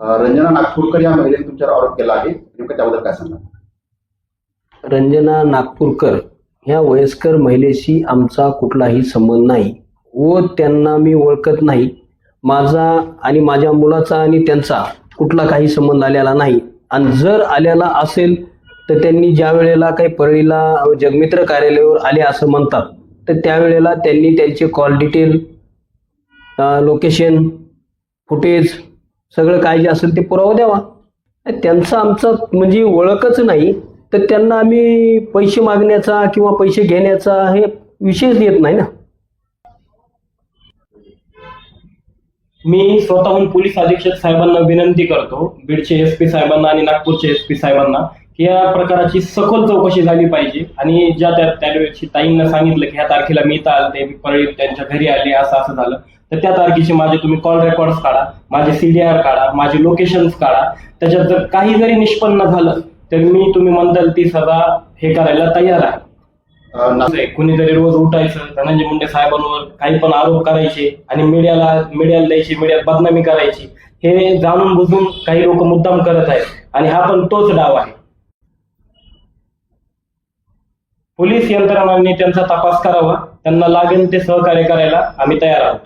रंजना नागपूरकर या महिलेने तुमच्यावर आरोप केला आहे, नेमकं त्याबद्दल काय सांगा? रंजना नागपूरकर ह्या वयस्कर महिलेशी आमचा कुठलाही संबंध नाही व त्यांना मी ओळखत नाही. माझा आणि माझ्या मुलाचा आणि त्यांचा कुठला काही संबंध आलेला नाही. आणि जर आलेला असेल तर त्यांनी ज्या वेळेला काही परळीला जगमित्र कार्यालयावर आले असं म्हणतात, तर त्यावेळेला त्यांनी त्यांचे कॉल डिटेल, लोकेशन, फुटेज सगळं काय जे असेल ते पुरावा द्यावा. त्यांचा आमचा म्हणजे ओळखच नाही, तर त्यांना आम्ही पैसे मागण्याचा किंवा पैसे घेण्याचा हे विषयच येत नाही ना. मी स्वतःहून पोलीस अधीक्षक साहेबांना विनंती करतो, बीडचे SP साहेबांना आणि नागपूरचे SP साहेबांना, की या प्रकाराची सखोल चौकशी झाली पाहिजे. आणि ज्या त्या दिवशी ताईंना सांगितलं की ह्या तारखेला मी इथं आलते, परळी त्यांच्या घरी आले, असं झालं, तर त्या तारखेचे माझे तुम्ही कॉल रेकॉर्ड्स काढा, माझे CDR काढा, माझे लोकेशन्स काढा. त्याच्यात जर काही जरी निष्पन्न झालं तर मी तुम्ही म्हणताल ती सजा हे करायला तयार आहे. कुणीतरी रोज उठायचं, धनंजय मुंडे साहेबांवर काही पण आरोप करायचे आणि मीडियाला द्यायची, मीडियात बदनामी करायची. हे जाणून बुजून काही लोक मुद्दाम करत आहेत आणि हा पण तोच डाव आहे. पोलीस यंत्रणांनी त्यांचा तपास करावा, त्यांना लागेल ते सहकार्य करायला आम्ही तयार आहोत.